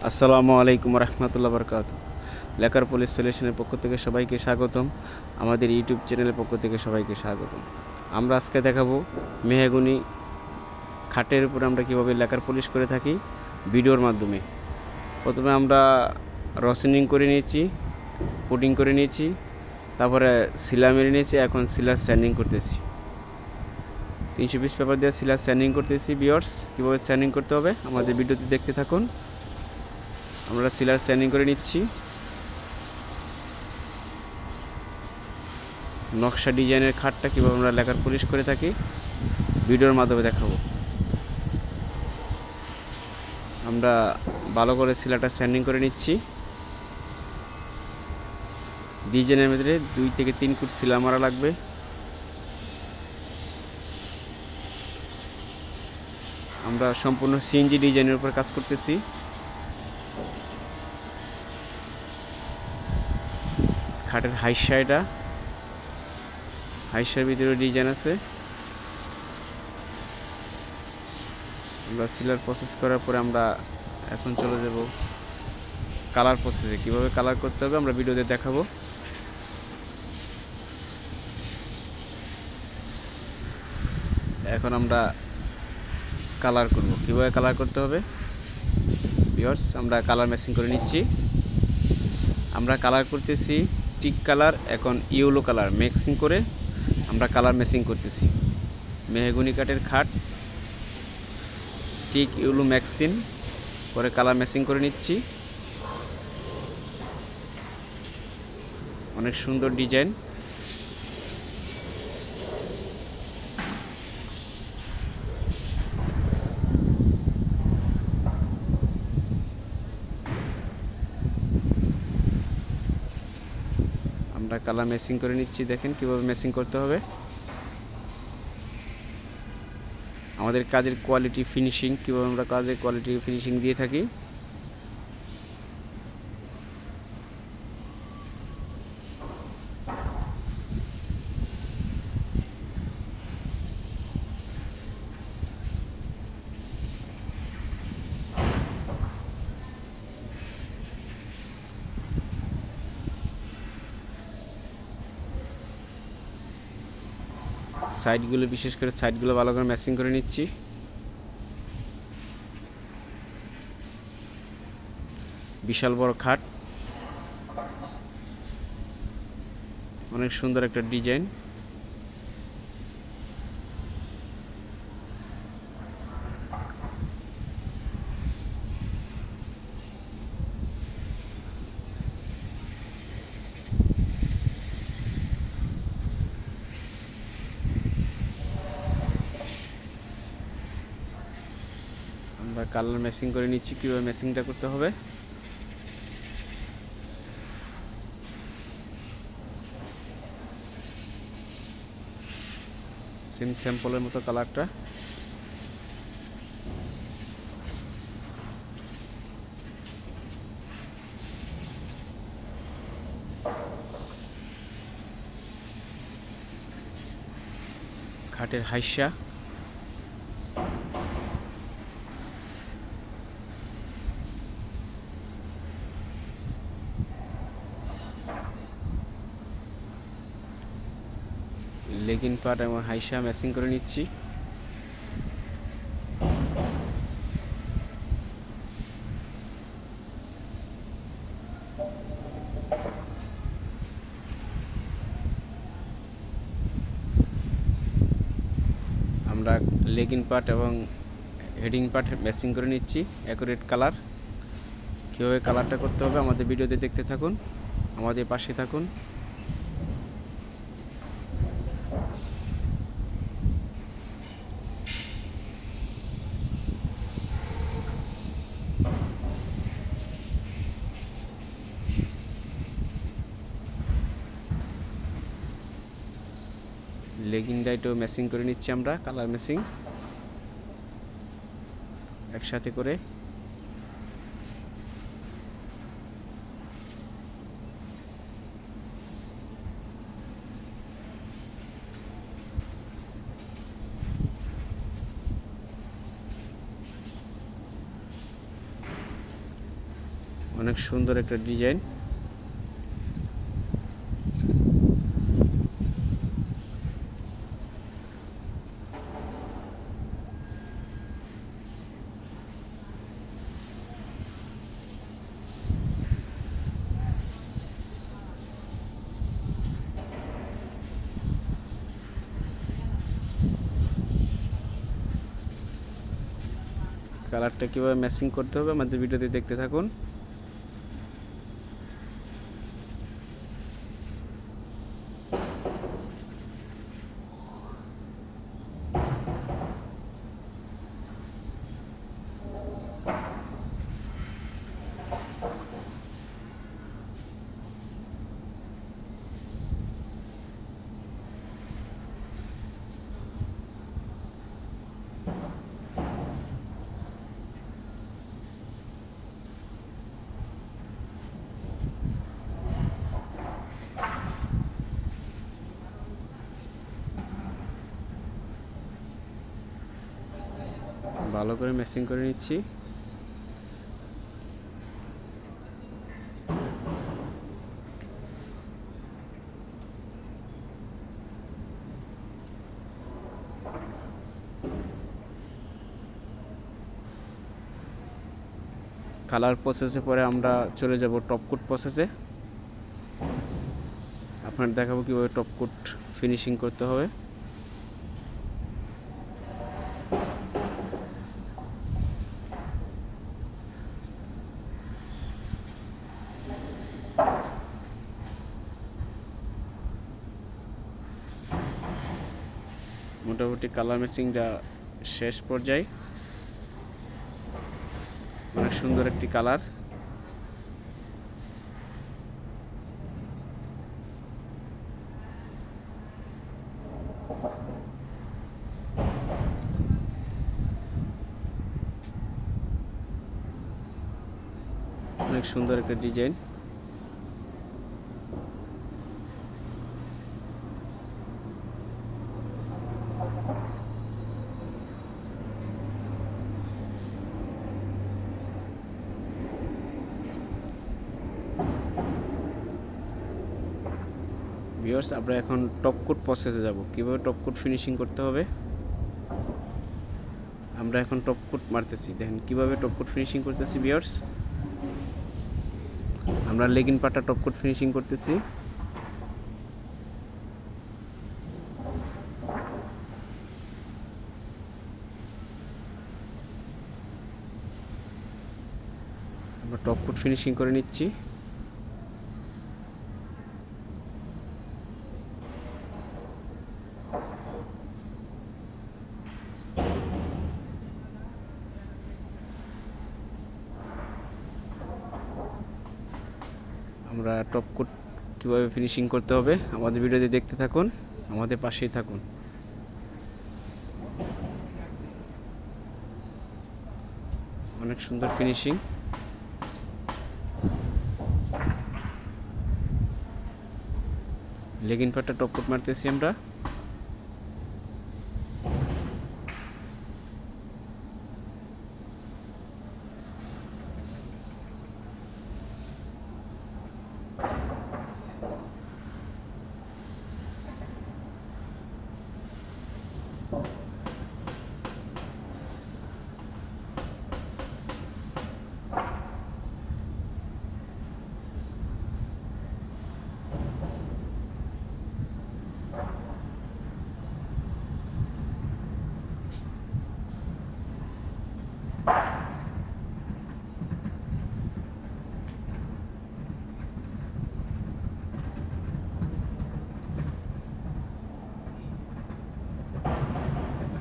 আসসালামু আলাইকুম রহমতুল্লাহ বরকাত। লেকার পুলিশ সলিউশনের পক্ষ থেকে সবাইকে স্বাগতম। আমাদের ইউটিউব চ্যানেলের পক্ষ থেকে সবাইকে স্বাগতম। আমরা আজকে দেখাবো মেহগনি খাটের উপরে আমরা কীভাবে লেকার পলিশ করে থাকি ভিডিওর মাধ্যমে। প্রথমে আমরা রসনিং করে নিয়েছি, পুডিং করে নিয়েছি, তারপরে সিলা মেরে নিয়েছি। এখন সিলার স্যান্ডিং করতেছি। 300 পিস পেপার দিয়ে সিলার স্যান্ডিং করতেছি। ভিউয়ার্স, কীভাবে স্যান্ডিং করতে হবে আমাদের ভিডিওতে দেখতে থাকুন। আমরা সিলার স্যান্ডিং করে নিচ্ছি। নকশা ডিজাইনের খাটটা কীভাবে আমরা লেকার পলিশ করে থাকি ভিডিওর মাধ্যমে দেখাবো। আমরা ভালো করে সিলারটা স্যান্ডিং করে নিচ্ছি। ডিজাইনের ভিতরে 2 থেকে 3 ফুট সিলা মারা লাগবে। আমরা সম্পূর্ণ সিএনজি ডিজাইনের উপর কাজ করতেছি। খাটের হাইশার ভিতরে ডিজাইন আছে। আমরা সিলার প্রসেস করার পরে আমরা এখন চলে যাব কালার প্রসেসে। কীভাবে কালার করতে হবে আমরা ভিডিওতে দেখাবো। এখন আমরা কালার করব। কীভাবে কালার করতে হবে ভিউয়ার্স, আমরা কালার ম্যাচিং করে নিচ্ছি। আমরা কালার করতেছি টিক কালার, এখন ইয়েলো কালার মিক্সিং করে আমরা কালার ম্যাচিং করতেছি। মেহগনি কাঠের খাট টিক ইয়েলো ম্যাক্সিন করে কালার ম্যাচিং করে নিচ্ছি। অনেক সুন্দর ডিজাইন। আমরা কালার ম্যাচিং করে নিচ্ছি। দেখেন কিভাবে ম্যাচিং করতে হবে। আমাদের কাজের কোয়ালিটি ফিনিশিং, কীভাবে আমরা কাজের কোয়ালিটি ফিনিশিং দিয়ে থাকি। সাইডগুলো, বিশেষ করে সাইডগুলো ভালো করে ম্যাচিং করে নিচ্ছি। বিশাল বড় খাট, অনেক সুন্দর একটা ডিজাইন। আমরা কালার ম্যাচিং করে নিচ্ছি। কীভাবে ম্যাচিংটা করতে হবে সেম স্যাম্পলের মতো কালারটা। খাটের হাইসা, লেগিং পার্ট এবং হাইসা ম্যাচিং করে নিচ্ছি। আমরা লেগিং পার্ট এবং হেডিং পার্ট ম্যাচিং করে নিচ্ছি অ্যাকুরেট কালার। কীভাবে কালারটা করতে হবে আমাদের ভিডিওতে দেখতে থাকুন, আমাদের পাশে থাকুন। লেগিং ডাইটও ম্যাচিং করে নিচ্ছি আমরা, কালার ম্যাচিং একসাথে করে। অনেক সুন্দর একটা ডিজাইন। কালারটা কীভাবে ম্যাচিং করতে হবে আমাদের ভিডিওতে দেখতে থাকুন। ভালো করে ম্যাচিং করে নিচ্ছি। কালার প্রসেসে পরে আমরা চলে যাব টপকোট প্রসেসে। আপনাদের দেখাবো কীভাবে টপকোট ফিনিশিং করতে হবে। মোটামুটি কালার ম্যাচিংটা শেষ পর্যায়ে। অনেক সুন্দর একটি কালার। অনেক সুন্দর একটা ডিজাইন। ভিউয়ার্স, আমরা এখন টপকোট প্রসেসে যাব। কিভাবে টপকোট ফিনিশিং করতে হবে আমরা এখন টপকোট মারতেছি। দেখেন কিভাবে টপকোট ফিনিশিং করতেছি ভিউয়ার্স। আমরা লেগিং পার্টটা টপকোট ফিনিশিং করতেছি। আমরা টপকোট ফিনিশিং করে নিচ্ছি। আমরা টপকোট কীভাবে ফিনিশিং করতে হবে আমাদের ভিডিওতে দেখতে থাকুন, আমাদের পাশেই থাকুন। অনেক সুন্দর ফিনিশিং। লেগিং পার্টটা টপকোট মারতেছি আমরা।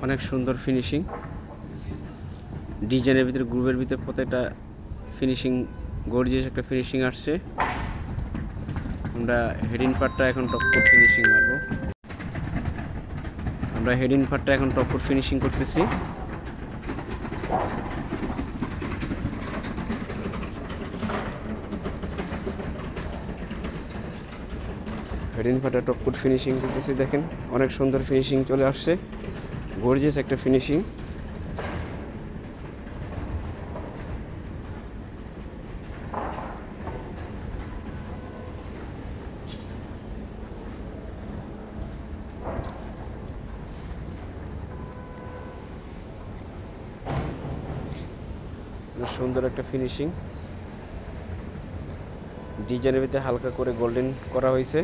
অনেক সুন্দর ফিনিশিং। ডিজাইনের ভিতরে গ্রুপের ভিতরে প্রত্যেকটা ফিনিশিং গর্জিয়াস একটা ফিনিশিং আসছে। আমরা হেডিং পার্টটা এখন টপকোট ফিনিশিং মারবো। আমরা হেডিং পার্টটা এখন টপকোট ফিনিশিং করতেছি। হেডিং পার্টটা টপকোট ফিনিশিং করতেছি। দেখেন অনেক সুন্দর ফিনিশিং চলে আসছে, গর্জিয়াস একটা ফিনিশিং। সুন্দর একটা ফিনিশিং, ডিজাইনের ভিতরে হালকা করে গোল্ডেন করা হয়েছে।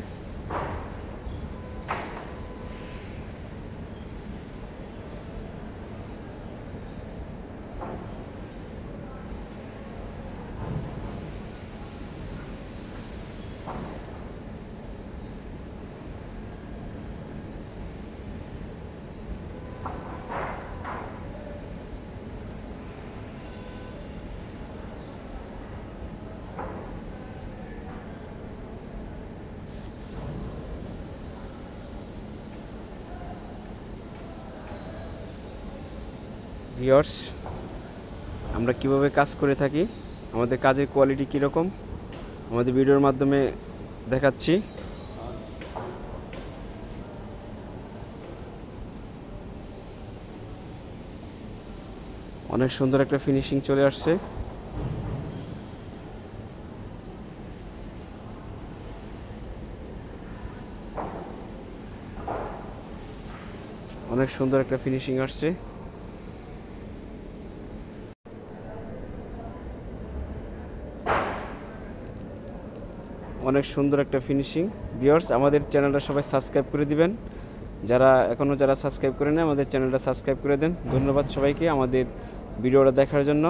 ভিউয়ার্স, আমরা কিভাবে কাজ করে থাকি, আমাদের কাজের কোয়ালিটি কীরকম আমাদের ভিডিওর মাধ্যমে দেখাচ্ছি। অনেক সুন্দর একটা ফিনিশিং চলে আসছে। অনেক সুন্দর একটা ফিনিশিং আসছে। অনেক সুন্দর একটা ফিনিশিং। ভিউয়ার্স, আমাদের চ্যানেলটা সবাই সাবস্ক্রাইব করে দিবেন, যারা সাবস্ক্রাইব করে নেয় আমাদের চ্যানেলটা সাবস্ক্রাইব করে দেন। ধন্যবাদ সবাইকে আমাদের ভিডিওটা দেখার জন্য।